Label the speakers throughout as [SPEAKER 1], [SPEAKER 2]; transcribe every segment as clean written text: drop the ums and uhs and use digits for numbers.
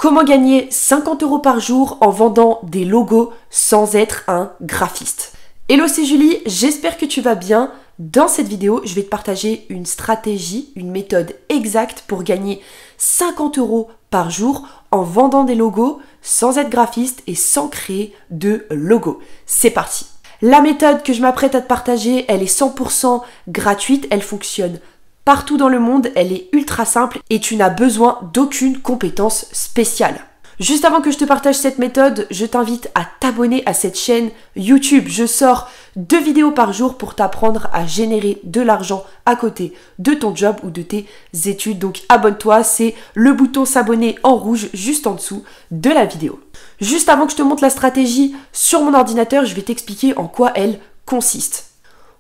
[SPEAKER 1] Comment gagner 50 € par jour en vendant des logos sans être un graphiste? Hello, c'est Julie, j'espère que tu vas bien. Dans cette vidéo, je vais te partager une stratégie, une méthode exacte pour gagner 50 € par jour en vendant des logos sans être graphiste et sans créer de logo. C'est parti! La méthode que je m'apprête à te partager, elle est 100% gratuite, elle fonctionne partout dans le monde, elle est ultra simple et tu n'as besoin d'aucune compétence spéciale. Juste avant que je te partage cette méthode, je t'invite à t'abonner à cette chaîne YouTube. Je sors 2 vidéos par jour pour t'apprendre à générer de l'argent à côté de ton job ou de tes études. Donc abonne-toi, c'est le bouton s'abonner en rouge juste en dessous de la vidéo. Juste avant que je te montre la stratégie sur mon ordinateur, je vais t'expliquer en quoi elle consiste.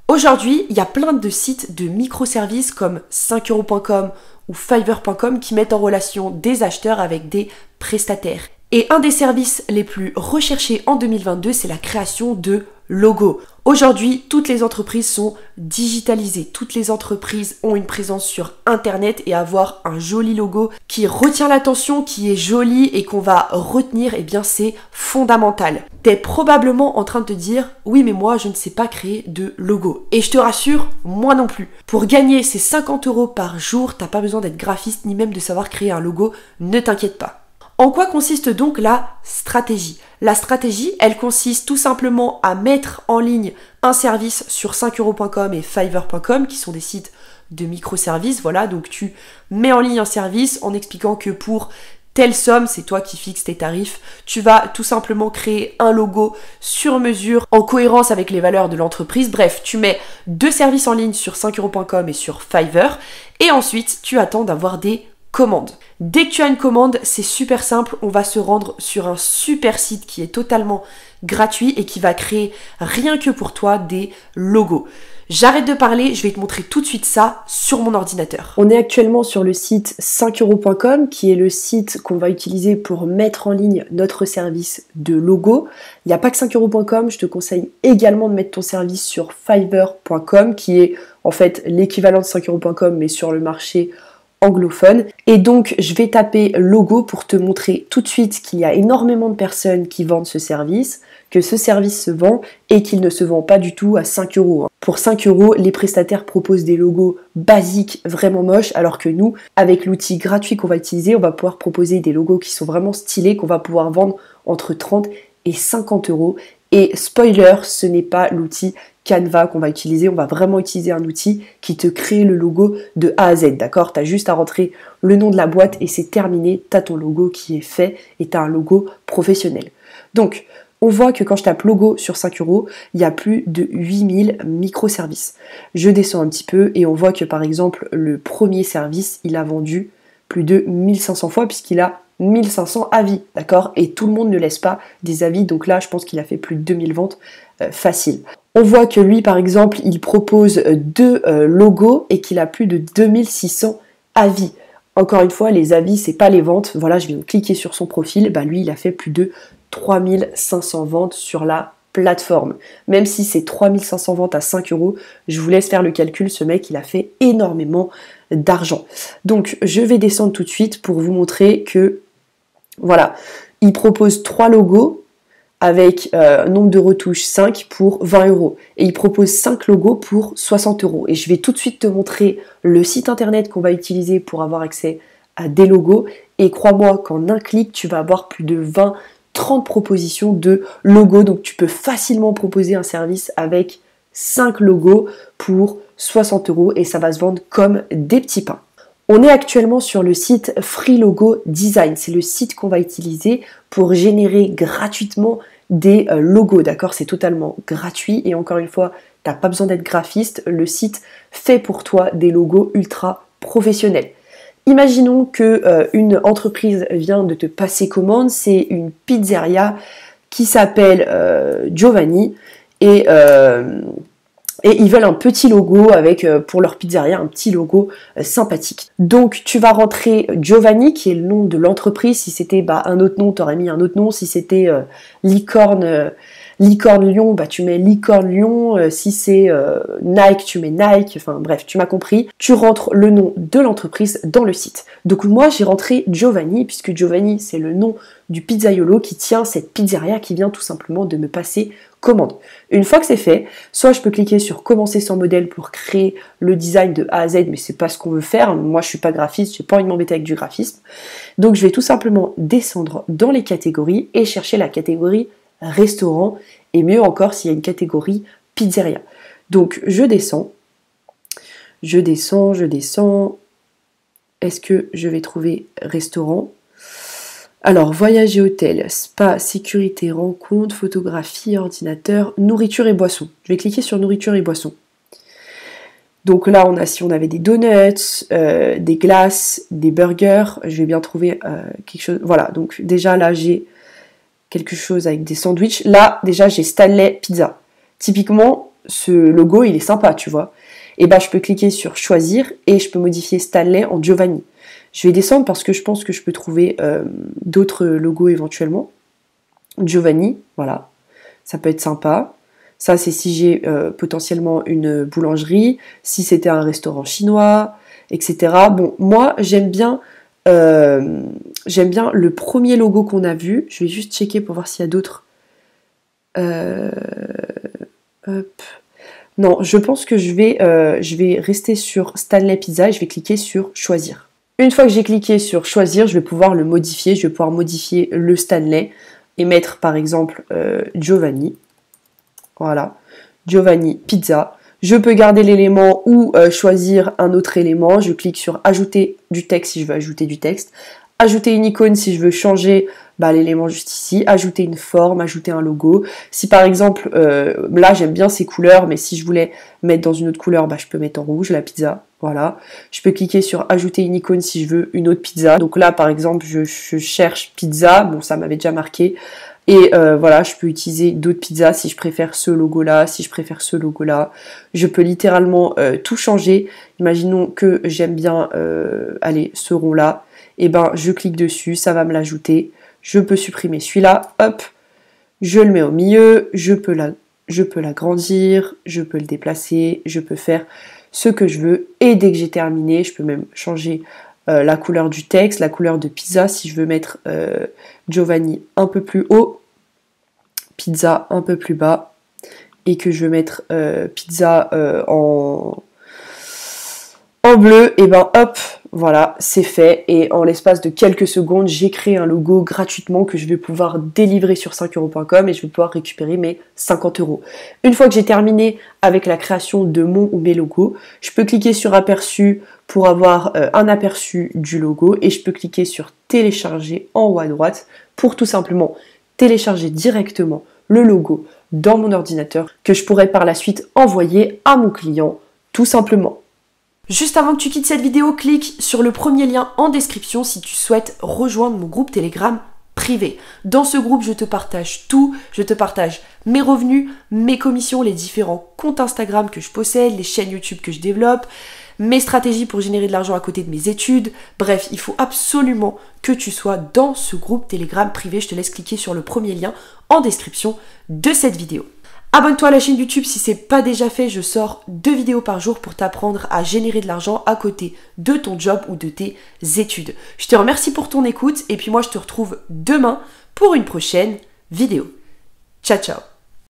[SPEAKER 1] Aujourd'hui, il y a plein de sites de microservices comme 5euros.com ou Fiverr.com qui mettent en relation des acheteurs avec des prestataires. Et un des services les plus recherchés en 2022, c'est la création de logos. Aujourd'hui, toutes les entreprises sont digitalisées. Toutes les entreprises ont une présence sur Internet et avoir un joli logo qui retient l'attention, qui est joli et qu'on va retenir, eh bien c'est fondamental. T'es probablement en train de te dire « Oui, mais moi, je ne sais pas créer de logo. » Et je te rassure, moi non plus. Pour gagner ces 50 € par jour, t'as pas besoin d'être graphiste ni même de savoir créer un logo, ne t'inquiète pas. En quoi consiste donc la stratégie? La stratégie, elle consiste tout simplement à mettre en ligne un service sur 5euros.com et Fiverr.com qui sont des sites de microservices. Voilà, donc tu mets en ligne un service en expliquant que pour telle somme, c'est toi qui fixes tes tarifs. Tu vas tout simplement créer un logo sur mesure en cohérence avec les valeurs de l'entreprise. Bref, tu mets 2 services en ligne sur 5euros.com et sur Fiverr et ensuite tu attends d'avoir des commandes. Dès que tu as une commande, c'est super simple, on va se rendre sur un super site qui est totalement gratuit et qui va créer rien que pour toi des logos. J'arrête de parler, je vais te montrer tout de suite ça sur mon ordinateur. On est actuellement sur le site 5euros.com qui est le site qu'on va utiliser pour mettre en ligne notre service de logo. Il n'y a pas que 5euros.com, je te conseille également de mettre ton service sur Fiverr.com qui est en fait l'équivalent de 5euros.com mais sur le marché anglophone. Et donc je vais taper logo pour te montrer tout de suite qu'il y a énormément de personnes qui vendent ce service, que ce service se vend et qu'il ne se vend pas du tout à 5 €. Pour 5 €, les prestataires proposent des logos basiques vraiment moches, alors que nous, avec l'outil gratuit qu'on va utiliser, on va pouvoir proposer des logos qui sont vraiment stylés, qu'on va pouvoir vendre entre 30 et 50 €. Et spoiler, ce n'est pas l'outil Canva qu'on va utiliser, on va vraiment utiliser un outil qui te crée le logo de A à Z, d'accord? Tu as juste à rentrer le nom de la boîte et c'est terminé, tu as ton logo qui est fait et tu as un logo professionnel. Donc, on voit que quand je tape logo sur 5 €, il y a plus de 8000 microservices. Je descends un petit peu et on voit que par exemple, le premier service, il a vendu plus de 1500 fois puisqu'il a 1500 avis, d'accord? Et tout le monde ne laisse pas des avis, donc là, je pense qu'il a fait plus de 2000 ventes facile. On voit que lui, par exemple, il propose 2 logos et qu'il a plus de 2600 avis. Encore une fois, les avis, c'est pas les ventes. Voilà, je viens de cliquer sur son profil. Bah, lui, il a fait plus de 3500 ventes sur la plateforme. Même si c'est 3500 ventes à 5 €, je vous laisse faire le calcul. Ce mec, il a fait énormément d'argent. Donc, je vais descendre tout de suite pour vous montrer que, voilà, il propose 3 logos avec nombre de retouches 5 pour 20 €. Et il propose 5 logos pour 60 €. Et je vais tout de suite te montrer le site internet qu'on va utiliser pour avoir accès à des logos. Et crois-moi qu'en un clic, tu vas avoir plus de 20-30 propositions de logos. Donc tu peux facilement proposer un service avec 5 logos pour 60 € et ça va se vendre comme des petits pains. On est actuellement sur le site Free Logo Design. C'est le site qu'on va utiliser pour générer gratuitement des logos, d'accord? C'est totalement gratuit et encore une fois, tu n'as pas besoin d'être graphiste. Le site fait pour toi des logos ultra professionnels. Imaginons que une entreprise vient de te passer commande. C'est une pizzeria qui s'appelle Giovanni et ils veulent un petit logo avec, pour leur pizzeria, un petit logo sympathique. Donc, tu vas rentrer Giovanni, qui est le nom de l'entreprise. Si c'était un autre nom, tu aurais mis un autre nom. Si c'était Licorne licorne lion, bah tu mets licorne lion, si c'est Nike, tu mets Nike, enfin bref, tu m'as compris. Tu rentres le nom de l'entreprise dans le site. Donc moi j'ai rentré Giovanni, puisque Giovanni c'est le nom du pizzaiolo qui tient cette pizzeria qui vient tout simplement de me passer commande. Une fois que c'est fait, soit je peux cliquer sur commencer sans modèle pour créer le design de A à Z, mais c'est pas ce qu'on veut faire. Moi je suis pas graphiste, j'ai pas envie de m'embêter avec du graphisme. Donc je vais tout simplement descendre dans les catégories et chercher la catégorie restaurant, et mieux encore s'il y a une catégorie pizzeria. Donc je descends. Est-ce que je vais trouver restaurant? Alors, voyage et hôtel, spa, sécurité, rencontre, photographie, ordinateur, nourriture et boissons. Je vais cliquer sur nourriture et boissons. Donc là, si on avait des donuts, des glaces, des burgers, je vais bien trouver quelque chose. Voilà, donc déjà là, j'ai quelque chose avec des sandwichs. Là, déjà, j'ai Stanley Pizza. Typiquement, ce logo, il est sympa, tu vois. Et bah, je peux cliquer sur choisir et je peux modifier Stanley en Giovanni. Je vais descendre parce que je pense que je peux trouver d'autres logos éventuellement. Giovanni, voilà, ça peut être sympa. Ça, c'est si j'ai potentiellement une boulangerie, si c'était un restaurant chinois, etc. Bon, moi, j'aime bien le premier logo qu'on a vu. Je vais juste checker pour voir s'il y a d'autres. Non, je pense que je vais rester sur Stanley Pizza et je vais cliquer sur choisir. Une fois que j'ai cliqué sur choisir, je vais pouvoir le modifier. Je vais pouvoir modifier le Stanley et mettre par exemple Giovanni. Voilà, Giovanni Pizza. Je peux garder l'élément ou choisir un autre élément. Je clique sur ajouter du texte si je veux ajouter du texte. Ajouter une icône si je veux changer l'élément juste ici, ajouter une forme, ajouter un logo. Si par exemple, là j'aime bien ces couleurs, mais si je voulais mettre dans une autre couleur, je peux mettre en rouge la pizza, voilà. Je peux cliquer sur ajouter une icône si je veux une autre pizza. Donc là par exemple, je cherche pizza, bon ça m'avait déjà marqué. Et voilà, je peux utiliser d'autres pizzas si je préfère ce logo-là, si je préfère ce logo-là. Je peux littéralement tout changer. Imaginons que j'aime bien ce rond-là. Et je clique dessus, ça va me l'ajouter. Je peux supprimer celui-là, hop, je le mets au milieu, je peux l'agrandir, je peux le déplacer, je peux faire ce que je veux. Et dès que j'ai terminé, je peux même changer la couleur du texte, la couleur de pizza, si je veux mettre Giovanni un peu plus haut, pizza un peu plus bas, et que je veux mettre pizza en bleu, et hop, voilà, c'est fait. Et en l'espace de quelques secondes, j'ai créé un logo gratuitement que je vais pouvoir délivrer sur 5euros.com et je vais pouvoir récupérer mes 50 €. Une fois que j'ai terminé avec la création de mon ou mes logos, je peux cliquer sur aperçu pour avoir un aperçu du logo et je peux cliquer sur télécharger en haut à droite pour tout simplement télécharger directement le logo dans mon ordinateur que je pourrais par la suite envoyer à mon client tout simplement. Juste avant que tu quittes cette vidéo, clique sur le premier lien en description si tu souhaites rejoindre mon groupe Telegram privé. Dans ce groupe, je te partage tout, je te partage mes revenus, mes commissions, les différents comptes Instagram que je possède, les chaînes YouTube que je développe, mes stratégies pour générer de l'argent à côté de mes études. Bref, il faut absolument que tu sois dans ce groupe Telegram privé. Je te laisse cliquer sur le premier lien en description de cette vidéo. Abonne-toi à la chaîne YouTube si c'est pas déjà fait, je sors 2 vidéos par jour pour t'apprendre à générer de l'argent à côté de ton job ou de tes études. Je te remercie pour ton écoute et puis moi je te retrouve demain pour une prochaine vidéo. Ciao ciao.